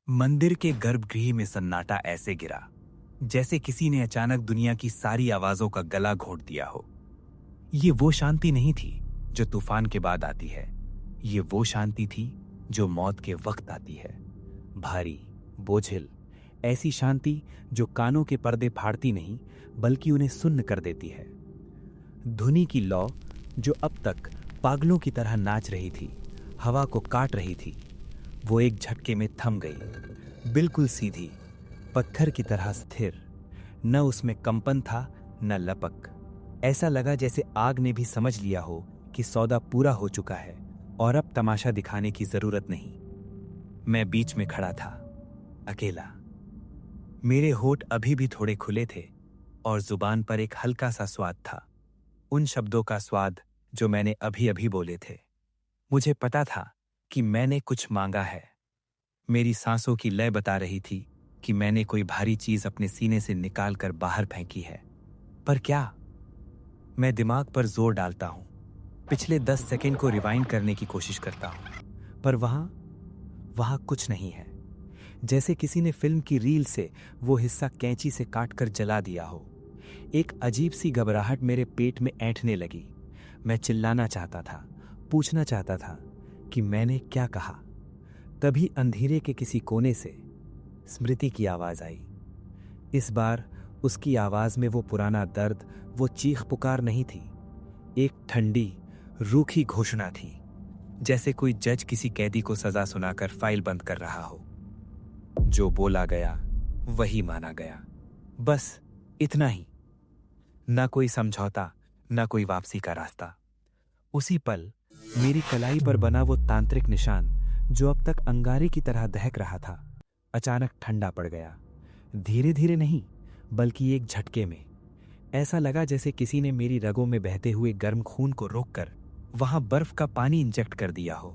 मंदिर के गर्भगृह में सन्नाटा ऐसे गिरा जैसे किसी ने अचानक दुनिया की सारी आवाजों का गला घोंट दिया हो। ये वो शांति नहीं थी जो तूफान के बाद आती है। ये वो शांति थी जो मौत के वक्त आती है। भारी, बोझिल, ऐसी शांति जो कानों के पर्दे फाड़ती नहीं बल्कि उन्हें सुन्न कर देती है। धुनी की लौ जो अब तक पागलों की तरह नाच रही थी, हवा को काट रही थी, वो एक झटके में थम गई, बिल्कुल सीधी, पत्थर की तरह स्थिर। न उसमें कंपन था न लपक। ऐसा लगा जैसे आग ने भी समझ लिया हो कि सौदा पूरा हो चुका है और अब तमाशा दिखाने की जरूरत नहीं। मैं बीच में खड़ा था, अकेला। मेरे होठ अभी भी थोड़े खुले थे और जुबान पर एक हल्का सा स्वाद था, उन शब्दों का स्वाद जो मैंने अभी अभी बोले थे। मुझे पता था कि मैंने कुछ मांगा है। मेरी सांसों की लय बता रही थी कि मैंने कोई भारी चीज अपने सीने से निकाल कर बाहर फेंकी है। पर क्या? मैं दिमाग पर जोर डालता हूं, पिछले 10 सेकंड को रिवाइंड करने की कोशिश करता हूं, पर वहां वहां कुछ नहीं है। जैसे किसी ने फिल्म की रील से वो हिस्सा कैंची से काटकर जला दिया हो। एक अजीब सी घबराहट मेरे पेट में ऐंठने लगी। मैं चिल्लाना चाहता था, पूछना चाहता था कि मैंने क्या कहा। तभी अंधेरे के किसी कोने से स्मृति की आवाज आई। इस बार उसकी आवाज में वो पुराना दर्द, वो चीख पुकार नहीं थी। एक ठंडी, रूखी घोषणा थी, जैसे कोई जज किसी कैदी को सजा सुनाकर फाइल बंद कर रहा हो। जो बोला गया वही माना गया, बस इतना ही। ना कोई समझौता, ना कोई वापसी का रास्ता। उसी पल मेरी कलाई पर बना वो तांत्रिक निशान जो अब तक अंगारे की तरह दहक रहा था, अचानक ठंडा पड़ गया। धीरे धीरे नहीं, बल्कि एक झटके में। ऐसा लगा जैसे किसी ने मेरी रगों में बहते हुए गर्म खून को रोककर वहां बर्फ का पानी इंजेक्ट कर दिया हो।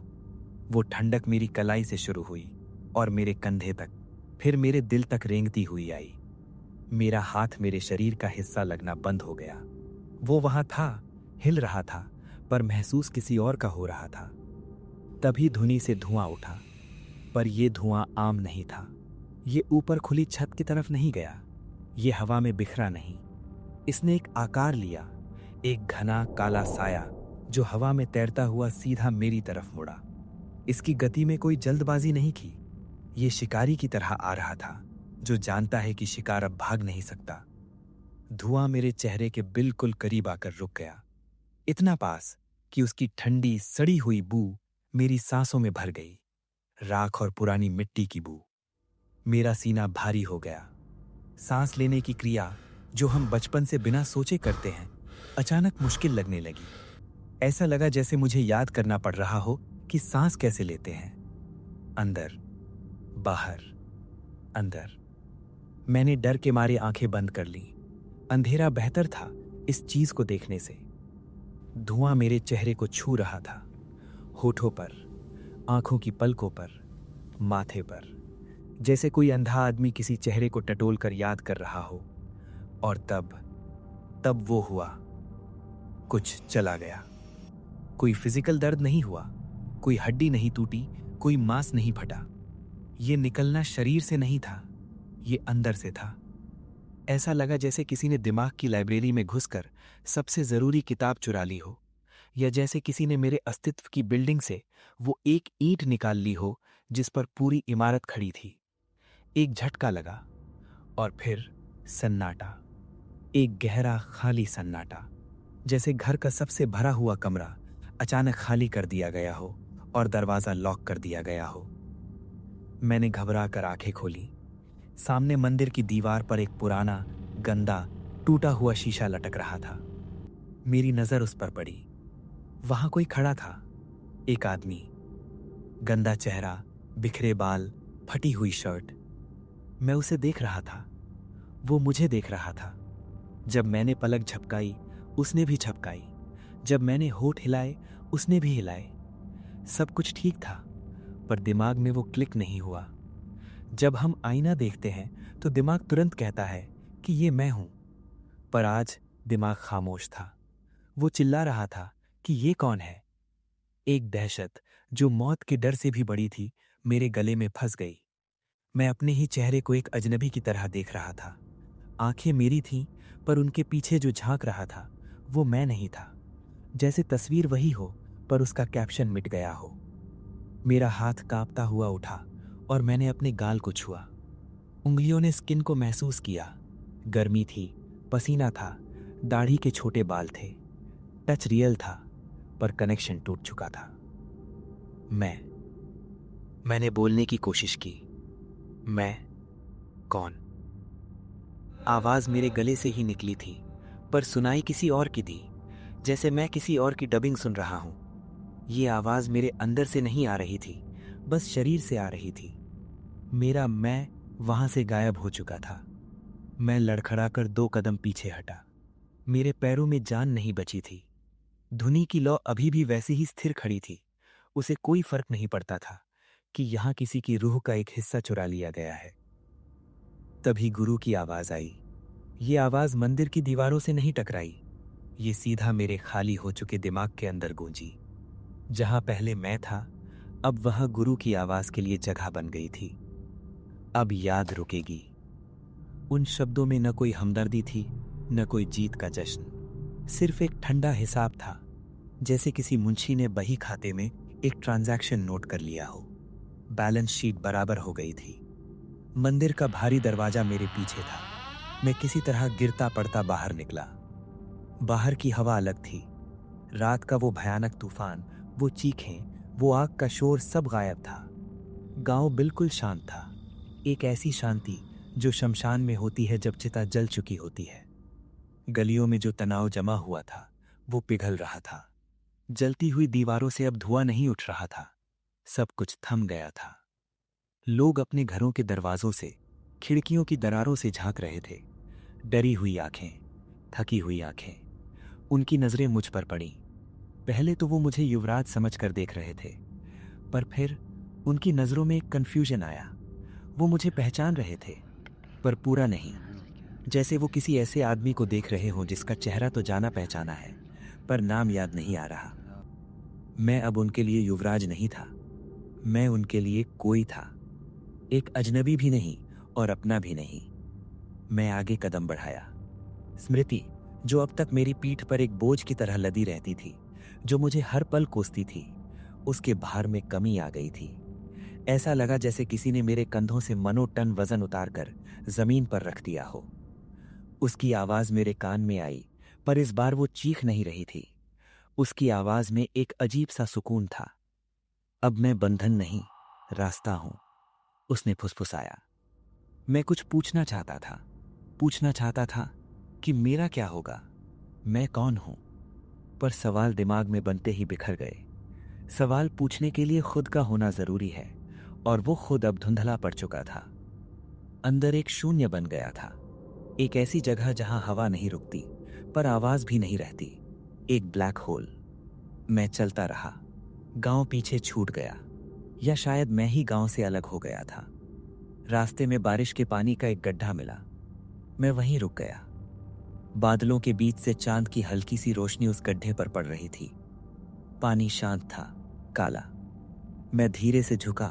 वो ठंडक मेरी कलाई से शुरू हुई और मेरे कंधे तक, फिर मेरे दिल तक रेंगती हुई आई। मेरा हाथ मेरे शरीर का हिस्सा लगना बंद हो गया। वो वहां था, हिल रहा था, पर महसूस किसी और का हो रहा था। तभी धुनी से धुआं उठा, पर यह धुआं आम नहीं था। ये ऊपर खुली छत की तरफ नहीं गया, ये हवा में बिखरा नहीं। इसने एक आकार लिया, एक घना काला साया जो हवा में तैरता हुआ सीधा मेरी तरफ मुड़ा। इसकी गति में कोई जल्दबाजी नहीं की। ये शिकारी की तरह आ रहा था, जो जानता है कि शिकार अब भाग नहीं सकता। धुआं मेरे चेहरे के बिल्कुल करीब आकर रुक गया, इतना पास कि उसकी ठंडी सड़ी हुई बू मेरी सांसों में भर गई। राख और पुरानी मिट्टी की बू। मेरा सीना भारी हो गया। सांस लेने की क्रिया जो हम बचपन से बिना सोचे करते हैं, अचानक मुश्किल लगने लगी। ऐसा लगा जैसे मुझे याद करना पड़ रहा हो कि सांस कैसे लेते हैं। अंदर, बाहर, अंदर। मैंने डर के मारे आंखें बंद कर लीं। अंधेरा बेहतर था इस चीज को देखने से। धुआं मेरे चेहरे को छू रहा था, होठों पर, आंखों की पलकों पर, माथे पर, जैसे कोई अंधा आदमी किसी चेहरे को टटोल कर याद कर रहा हो। और तब वो हुआ। कुछ चला गया। कोई फिजिकल दर्द नहीं हुआ, कोई हड्डी नहीं टूटी, कोई मांस नहीं फटा। ये निकलना शरीर से नहीं था, ये अंदर से था। ऐसा लगा जैसे किसी ने दिमाग की लाइब्रेरी में घुसकर सबसे जरूरी किताब चुरा ली हो, या जैसे किसी ने मेरे अस्तित्व की बिल्डिंग से वो एक ईंट निकाल ली हो जिस पर पूरी इमारत खड़ी थी। एक झटका लगा और फिर सन्नाटा, एक गहरा खाली सन्नाटा, जैसे घर का सबसे भरा हुआ कमरा अचानक खाली कर दिया गया हो और दरवाजा लॉक कर दिया गया हो। मैंने घबरा कर आंखें खोली। सामने मंदिर की दीवार पर एक पुराना, गंदा, टूटा हुआ शीशा लटक रहा था। मेरी नजर उस पर पड़ी। वहां कोई खड़ा था, एक आदमी। गंदा चेहरा, बिखरे बाल, फटी हुई शर्ट। मैं उसे देख रहा था, वो मुझे देख रहा था। जब मैंने पलक झपकाई, उसने भी झपकाई। जब मैंने होठ हिलाए, उसने भी हिलाए। सब कुछ ठीक था, पर दिमाग में वो क्लिक नहीं हुआ। जब हम आईना देखते हैं तो दिमाग तुरंत कहता है कि ये मैं हूं, पर आज दिमाग खामोश था। वो चिल्ला रहा था कि ये कौन है। एक दहशत जो मौत के डर से भी बड़ी थी मेरे गले में फंस गई। मैं अपने ही चेहरे को एक अजनबी की तरह देख रहा था। आंखें मेरी थीं, पर उनके पीछे जो झांक रहा था वो मैं नहीं था। जैसे तस्वीर वही हो, पर उसका कैप्शन मिट गया हो। मेरा हाथ कांपता हुआ उठा और मैंने अपने गाल को छुआ। उंगलियों ने स्किन को महसूस किया। गर्मी थी, पसीना था, दाढ़ी के छोटे बाल थे। टच रियल था, पर कनेक्शन टूट चुका था। मैंने बोलने की कोशिश की। मैं कौन? आवाज मेरे गले से ही निकली थी, पर सुनाई किसी और की दी, जैसे मैं किसी और की डबिंग सुन रहा हूं। ये आवाज मेरे अंदर से नहीं आ रही थी, बस शरीर से आ रही थी। मेरा मैं वहां से गायब हो चुका था। मैं लड़खड़ाकर 2 कदम पीछे हटा। मेरे पैरों में जान नहीं बची थी। धुनी की लौ अभी भी वैसी ही स्थिर खड़ी थी। उसे कोई फर्क नहीं पड़ता था कि यहां किसी की रूह का एक हिस्सा चुरा लिया गया है। तभी गुरु की आवाज आई। ये आवाज मंदिर की दीवारों से नहीं टकराई। ये सीधा मेरे खाली हो चुके दिमाग के अंदर गूंजी। जहां पहले मैं था, अब वह गुरु की आवाज के लिए जगह बन गई थी। अब याद रुकेगी। उन शब्दों में न कोई हमदर्दी थी, न कोई जीत का जश्न। सिर्फ एक ठंडा हिसाब था, जैसे किसी मुंशी ने बही खाते में एक ट्रांजैक्शन नोट कर लिया हो। बैलेंस शीट बराबर हो गई थी। मंदिर का भारी दरवाजा मेरे पीछे था। मैं किसी तरह गिरता पड़ता बाहर निकला। बाहर की हवा अलग थी। रात का वो भयानक तूफान, वो चीखें, वो आग का शोर सब गायब था। गांव बिल्कुल शांत था। एक ऐसी शांति जो शमशान में होती है जब चिता जल चुकी होती है। गलियों में जो तनाव जमा हुआ था वो पिघल रहा था। जलती हुई दीवारों से अब धुआं नहीं उठ रहा था। सब कुछ थम गया था। लोग अपने घरों के दरवाजों से, खिड़कियों की दरारों से झांक रहे थे। डरी हुई आंखें, थकी हुई आंखें। उनकी नजरें मुझ पर पड़ी। पहले तो वो मुझे युवराज समझकर देख रहे थे, पर फिर उनकी नजरों में एक कन्फ्यूजन आया। वो मुझे पहचान रहे थे, पर पूरा नहीं। जैसे वो किसी ऐसे आदमी को देख रहे हों जिसका चेहरा तो जाना पहचाना है, पर नाम याद नहीं आ रहा। मैं अब उनके लिए युवराज नहीं था। मैं उनके लिए कोई था। एक अजनबी भी नहीं और अपना भी नहीं। मैं आगे कदम बढ़ाया। स्मृति, जो अब तक मेरी पीठ पर एक बोझ की तरह लदी रहती थी, जो मुझे हर पल कोसती थी, उसके भार में कमी आ गई थी। ऐसा लगा जैसे किसी ने मेरे कंधों से मनो टन वजन उतारकर जमीन पर रख दिया हो। उसकी आवाज मेरे कान में आई, पर इस बार वो चीख नहीं रही थी। उसकी आवाज में एक अजीब सा सुकून था। अब मैं बंधन नहीं, रास्ता हूं, उसने फुसफुसाया। मैं कुछ पूछना चाहता था। पूछना चाहता था कि मेरा क्या होगा, मैं कौन हूं। पर सवाल दिमाग में बनते ही बिखर गए। सवाल पूछने के लिए खुद का होना जरूरी है, और वो खुद अब धुंधला पड़ चुका था। अंदर एक शून्य बन गया था। एक ऐसी जगह जहां हवा नहीं रुकती, पर आवाज भी नहीं रहती। एक ब्लैक होल। मैं चलता रहा। गांव पीछे छूट गया, या शायद मैं ही गांव से अलग हो गया था। रास्ते में बारिश के पानी का एक गड्ढा मिला। मैं वहीं रुक गया। बादलों के बीच से चांद की हल्की सी रोशनी उस गड्ढे पर पड़ रही थी। पानी शांत था, काला। मैं धीरे से झुका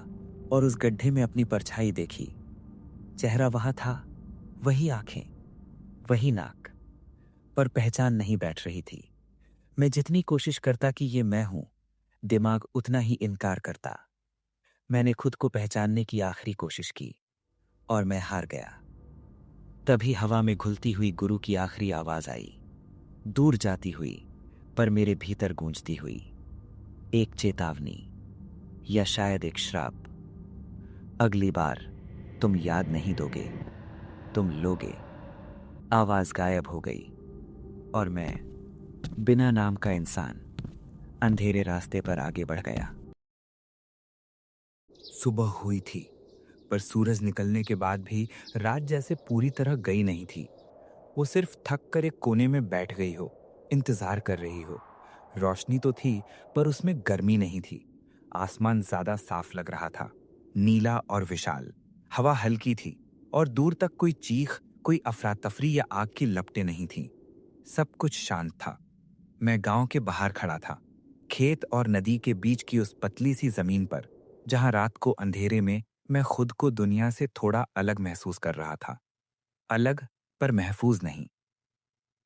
और उस गड्ढे में अपनी परछाई देखी। चेहरा वहां था, वही आंखें, वही नाक, पर पहचान नहीं बैठ रही थी। मैं जितनी कोशिश करता कि ये मैं हूं, दिमाग उतना ही इनकार करता। मैंने खुद को पहचानने की आखिरी कोशिश की, और मैं हार गया। तभी हवा में घुलती हुई गुरु की आखिरी आवाज आई, दूर जाती हुई, पर मेरे भीतर गूंजती हुई। एक चेतावनी, या शायद एक श्राप। अगली बार तुम याद नहीं दोगे, तुम लोगे। आवाज गायब हो गई, और मैं, बिना नाम का इंसान, अंधेरे रास्ते पर आगे बढ़ गया। सुबह हुई थी, पर सूरज निकलने के बाद भी रात जैसे पूरी तरह गई नहीं थी। वो सिर्फ थक कर एक कोने में बैठ गई हो, इंतजार कर रही हो। रोशनी तो थी, पर उसमें गर्मी नहीं थी। आसमान ज्यादा साफ लग रहा था, नीला और विशाल। हवा हल्की थी, और दूर तक कोई चीख, कोई अफरा तफरी या आग की लपटें नहीं थीं। सब कुछ शांत था। मैं गांव के बाहर खड़ा था, खेत और नदी के बीच की उस पतली सी जमीन पर, जहां रात को अंधेरे में मैं खुद को दुनिया से थोड़ा अलग महसूस कर रहा था। अलग, पर महफूज नहीं।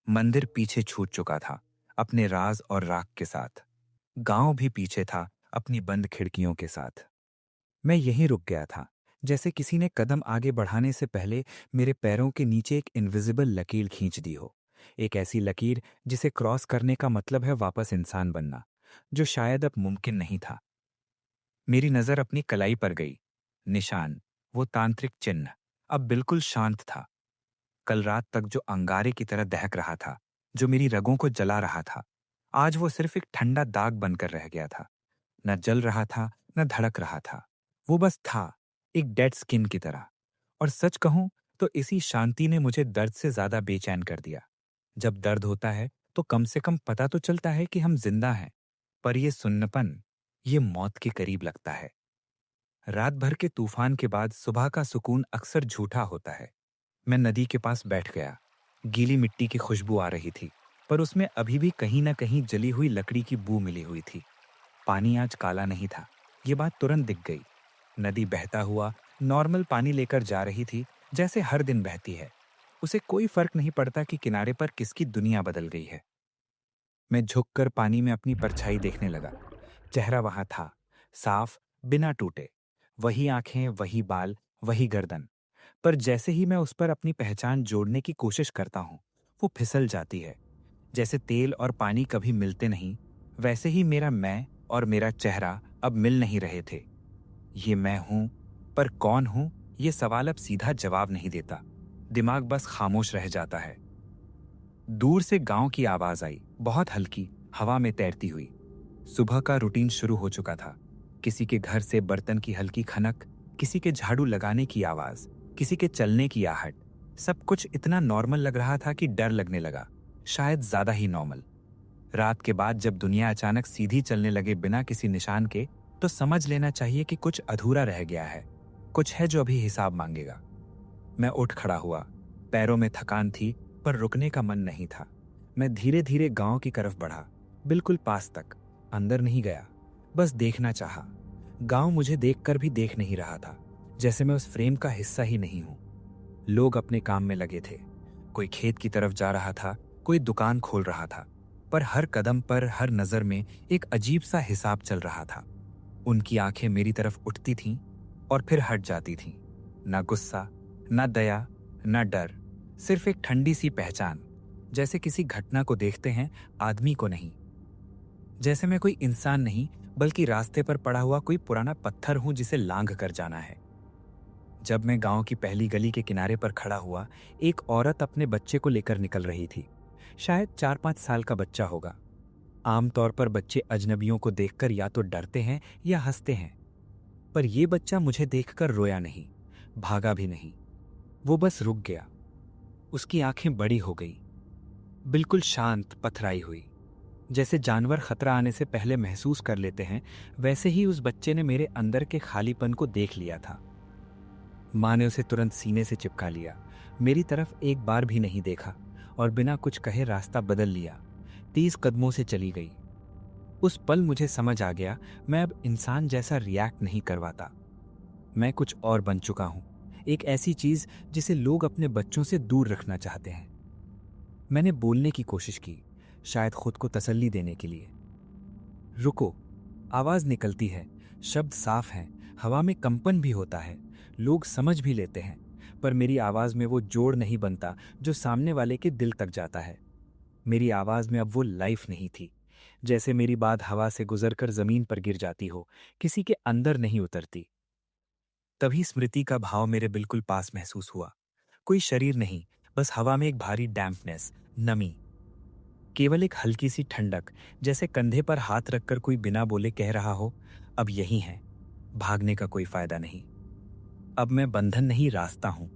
मंदिर पीछे छूट चुका था, अपने राज और राख के साथ। गांव भी पीछे था, अपनी बंद खिड़कियों के साथ। मैं यहीं रुक गया था, जैसे किसी ने कदम आगे बढ़ाने से पहले मेरे पैरों के नीचे एक इनविजिबल लकीर खींच दी हो। एक ऐसी लकीर जिसे क्रॉस करने का मतलब है वापस इंसान बनना, जो शायद अब मुमकिन नहीं था। मेरी नज़र अपनी कलाई पर गई। निशान, वो तांत्रिक चिन्ह, अब बिल्कुल शांत था। कल रात तक जो अंगारे की तरह दहक रहा था, जो मेरी रगों को जला रहा था, आज वो सिर्फ एक ठंडा दाग बनकर रह गया था। न जल रहा था, न धड़क रहा था। वो बस था, एक डेड स्किन की तरह। और सच कहूं तो इसी शांति ने मुझे दर्द से ज्यादा बेचैन कर दिया। जब दर्द होता है तो कम से कम पता तो चलता है कि हम जिंदा हैं, पर ये सुन्नपन, ये मौत के करीब लगता है। रात भर के तूफान के बाद सुबह का सुकून अक्सर झूठा होता है। मैं नदी के पास बैठ गया। गीली मिट्टी की खुशबू आ रही थी, पर उसमें अभी भी कहीं ना कहीं जली हुई लकड़ी की बू मिली हुई थी। पानी आज काला नहीं था, ये बात तुरंत दिख गई। नदी बहता हुआ नॉर्मल पानी लेकर जा रही थी, जैसे हर दिन बहती है। उसे कोई फर्क नहीं पड़ता कि किनारे पर किसकी दुनिया बदल गई है। मैं झुककर पानी में अपनी परछाई देखने लगा। चेहरा वहां था, साफ, बिना टूटे। वही आंखें, वही बाल, वही गर्दन। पर जैसे ही मैं उस पर अपनी पहचान जोड़ने की कोशिश करता हूं, वो फिसल जाती है। जैसे तेल और पानी कभी मिलते नहीं, वैसे ही मेरा मैं और मेरा चेहरा अब मिल नहीं रहे थे। ये मैं हूं, पर कौन हूं, ये सवाल अब सीधा जवाब नहीं देता। दिमाग बस खामोश रह जाता है। दूर से गांव की आवाज आई, बहुत हल्की, हवा में तैरती हुई। सुबह का रूटीन शुरू हो चुका था। किसी के घर से बर्तन की हल्की खनक, किसी के झाड़ू लगाने की आवाज, किसी के चलने की आहट। सब कुछ इतना नॉर्मल लग रहा था कि डर लगने लगा, शायद ज्यादा ही नॉर्मल। रात के बाद जब दुनिया अचानक सीधी चलने लगे बिना किसी निशान के, तो समझ लेना चाहिए कि कुछ अधूरा रह गया है। कुछ है जो अभी हिसाब मांगेगा। मैं उठ खड़ा हुआ। पैरों में थकान थी, पर रुकने का मन नहीं था। मैं धीरे धीरे गांव की तरफ बढ़ा, बिल्कुल पास तक। अंदर नहीं गया, बस देखना चाहा। गांव मुझे देखकर भी देख नहीं रहा था, जैसे मैं उस फ्रेम का हिस्सा ही नहीं हूं। लोग अपने काम में लगे थे। कोई खेत की तरफ जा रहा था, कोई दुकान खोल रहा था, पर हर कदम पर, हर नजर में एक अजीब सा हिसाब चल रहा था। उनकी आंखें मेरी तरफ उठती थीं और फिर हट जाती थीं। ना गुस्सा, ना दया, ना डर, सिर्फ एक ठंडी सी पहचान। जैसे किसी घटना को देखते हैं, आदमी को नहीं। जैसे मैं कोई इंसान नहीं, बल्कि रास्ते पर पड़ा हुआ कोई पुराना पत्थर हूं जिसे लांघ कर जाना है। जब मैं गांव की पहली गली के किनारे पर खड़ा हुआ, एक औरत अपने बच्चे को लेकर निकल रही थी। शायद 4-5 साल का बच्चा होगा। आमतौर पर बच्चे अजनबियों को देखकर या तो डरते हैं या हंसते हैं, पर यह बच्चा मुझे देखकर रोया नहीं, भागा भी नहीं। वो बस रुक गया। उसकी आंखें बड़ी हो गई, बिल्कुल शांत, पथराई हुई। जैसे जानवर खतरा आने से पहले महसूस कर लेते हैं, वैसे ही उस बच्चे ने मेरे अंदर के खालीपन को देख लिया था। माँ ने उसे तुरंत सीने से चिपका लिया, मेरी तरफ एक बार भी नहीं देखा, और बिना कुछ कहे रास्ता बदल लिया। 30 कदमों से चली गई। उस पल मुझे समझ आ गया, मैं अब इंसान जैसा रिएक्ट नहीं करवाता। मैं कुछ और बन चुका हूं, एक ऐसी चीज जिसे लोग अपने बच्चों से दूर रखना चाहते हैं। मैंने बोलने की कोशिश की, शायद खुद को तसल्ली देने के लिए। रुको। आवाज निकलती है, शब्द साफ हैं, हवा में कंपन भी होता है, लोग समझ भी लेते हैं, पर मेरी आवाज में वो जोड़ नहीं बनता जो सामने वाले के दिल तक जाता है। मेरी आवाज में अब वो लाइफ नहीं थी। जैसे मेरी बात हवा से गुजरकर जमीन पर गिर जाती हो, किसी के अंदर नहीं उतरती। तभी स्मृति का भाव मेरे बिल्कुल पास महसूस हुआ। कोई शरीर नहीं, बस हवा में एक भारी डैम्पनेस, नमी। केवल एक हल्की सी ठंडक, जैसे कंधे पर हाथ रखकर कोई बिना बोले कह रहा हो, अब यही है, भागने का कोई फायदा नहीं। अब मैं बंधन नहीं, रास्ता हूं।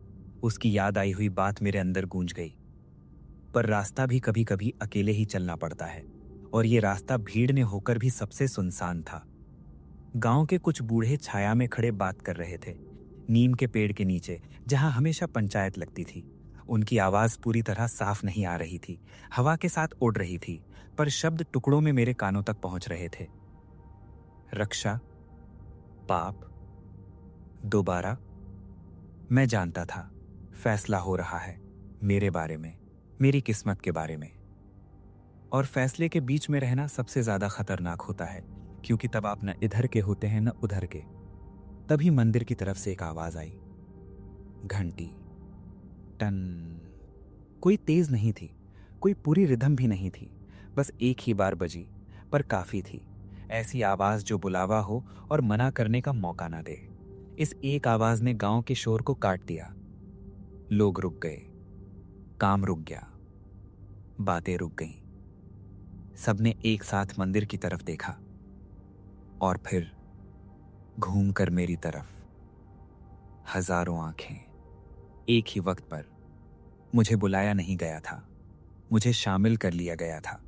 उसकी याद आई हुई बात मेरे अंदर गूंज गई। पर रास्ता भी कभी कभी अकेले ही चलना पड़ता है, और ये रास्ता भीड़ ने होकर भी सबसे सुनसान था। गांव के कुछ बूढ़े छाया में खड़े बात कर रहे थे, नीम के पेड़ के नीचे, जहां हमेशा पंचायत लगती थी। उनकी आवाज पूरी तरह साफ नहीं आ रही थी, हवा के साथ उड़ रही थी, पर शब्द टुकड़ों में मेरे कानों तक पहुंच रहे थे। रक्षा, पाप, दोबारा? मैं जानता था फैसला हो रहा है मेरे बारे में, मेरी किस्मत के बारे में। और फैसले के बीच में रहना सबसे ज्यादा खतरनाक होता है, क्योंकि तब आप न इधर के होते हैं न उधर के। तभी मंदिर की तरफ से एक आवाज आई। घंटी, टन। कोई तेज नहीं थी, कोई पूरी रिदम भी नहीं थी, बस एक ही बार बजी, पर काफी थी। ऐसी आवाज जो बुलावा हो और मना करने का मौका ना दे। इस एक आवाज ने गांव के शोर को काट दिया। लोग रुक गए, काम रुक गया, बातें रुक गईं। सबने एक साथ मंदिर की तरफ देखा और फिर घूमकर मेरी तरफ। हजारों आंखें एक ही वक्त पर। मुझे बुलाया नहीं गया था, मुझे शामिल कर लिया गया था।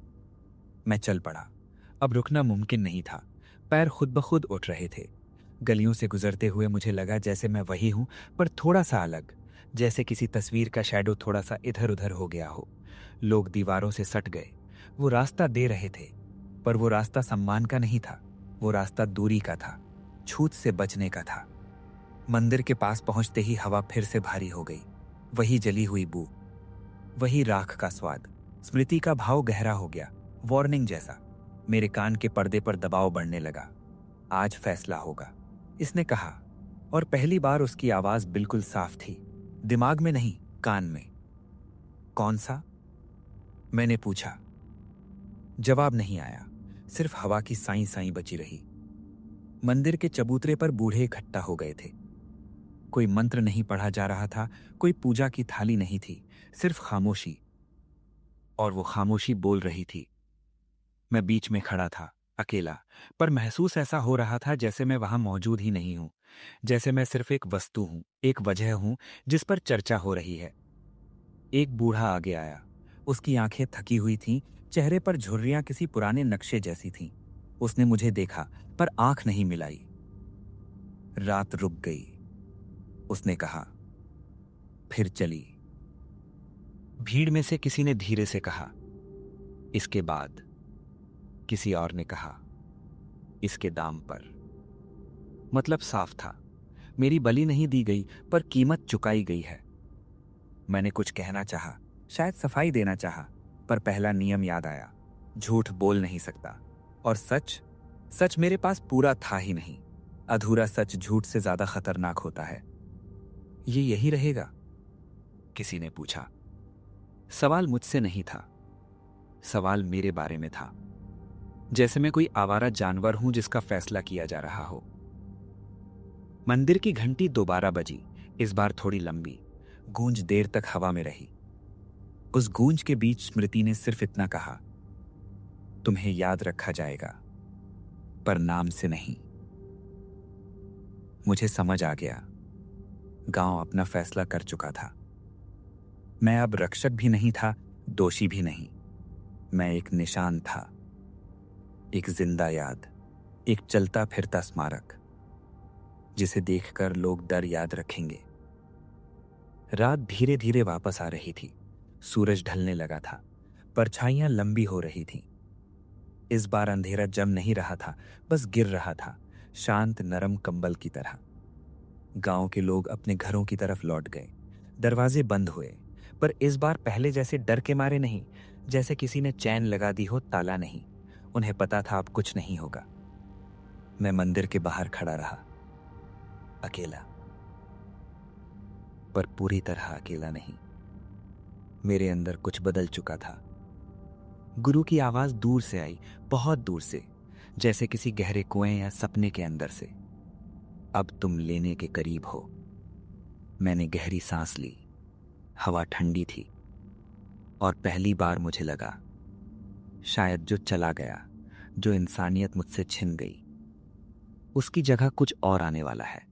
मैं चल पड़ा। अब रुकना मुमकिन नहीं था। पैर खुद ब खुद उठ रहे थे। गलियों से गुजरते हुए मुझे लगा जैसे मैं वही हूं, पर थोड़ा सा अलग, जैसे किसी तस्वीर का शैडो थोड़ा सा इधर उधर हो गया हो। लोग दीवारों से सट गए। वो रास्ता दे रहे थे, पर वो रास्ता सम्मान का नहीं था, वो रास्ता दूरी का था, छूत से बचने का था। मंदिर के पास पहुंचते ही हवा फिर से भारी हो गई। वही जली हुई बू, वही राख का स्वाद। स्मृति का भाव गहरा हो गया, वार्निंग जैसा। मेरे कान के पर्दे पर दबाव बढ़ने लगा। आज फैसला होगा, इसने कहा, और पहली बार उसकी आवाज बिल्कुल साफ थी, दिमाग में नहीं, कान में। कौन सा? मैंने पूछा। जवाब नहीं आया, सिर्फ हवा की साई साई बची रही। मंदिर के चबूतरे पर बूढ़े इकट्ठा हो गए थे। कोई मंत्र नहीं पढ़ा जा रहा था, कोई पूजा की थाली नहीं थी, सिर्फ खामोशी। और वो खामोशी बोल रही थी। मैं बीच में खड़ा था, अकेला, पर महसूस ऐसा हो रहा था जैसे मैं वहां मौजूद ही नहीं हूं, जैसे मैं सिर्फ एक वस्तु हूं, एक वजह हूं जिस पर चर्चा हो रही है। एक बूढ़ा आगे आया। उसकी आंखें थकी हुई थीं, चेहरे पर झुर्रियां किसी पुराने नक्शे जैसी थीं। उसने मुझे देखा, पर आंख नहीं मिलाई। रात रुक गई, उसने कहा, फिर चली। भीड़ में से किसी ने धीरे से कहा, इसके बाद। किसी और ने कहा, इसके दाम पर। मतलब साफ था, मेरी बलि नहीं दी गई, पर कीमत चुकाई गई है। मैंने कुछ कहना चाहा, शायद सफाई देना चाहा, पर पहला नियम याद आया, झूठ बोल नहीं सकता। और सच, सच मेरे पास पूरा था ही नहीं। अधूरा सच झूठ से ज्यादा खतरनाक होता है। ये यही रहेगा? किसी ने पूछा। सवाल मुझसे नहीं था, सवाल मेरे बारे में था, जैसे मैं कोई आवारा जानवर हूं जिसका फैसला किया जा रहा हो। मंदिर की घंटी दोबारा बजी, इस बार थोड़ी लंबी। गूंज देर तक हवा में रही। उस गूंज के बीच स्मृति ने सिर्फ इतना कहा, तुम्हें याद रखा जाएगा, पर नाम से नहीं। मुझे समझ आ गया, गांव अपना फैसला कर चुका था। मैं अब रक्षक भी नहीं था, दोषी भी नहीं। मैं एक निशान था, एक जिंदा याद, एक चलता फिरता स्मारक, जिसे देखकर लोग डर याद रखेंगे। रात धीरे धीरे वापस आ रही थी। सूरज ढलने लगा था, परछाइयां लंबी हो रही थीं। इस बार अंधेरा जम नहीं रहा था, बस गिर रहा था, शांत नरम कंबल की तरह। गांव के लोग अपने घरों की तरफ लौट गए। दरवाजे बंद हुए, पर इस बार पहले जैसे डर के मारे नहीं, जैसे किसी ने चैन लगा दी हो, ताला नहीं। उन्हें पता था अब कुछ नहीं होगा। मैं मंदिर के बाहर खड़ा रहा, अकेला, पर पूरी तरह अकेला नहीं। मेरे अंदर कुछ बदल चुका था। गुरु की आवाज दूर से आई, बहुत दूर से, जैसे किसी गहरे कुएं या सपने के अंदर से। अब तुम लेने के करीब हो। मैंने गहरी सांस ली। हवा ठंडी थी, और पहली बार मुझे लगा, शायद जो चला गया, जो इंसानियत मुझसे छिन गई, उसकी जगह कुछ और आने वाला है।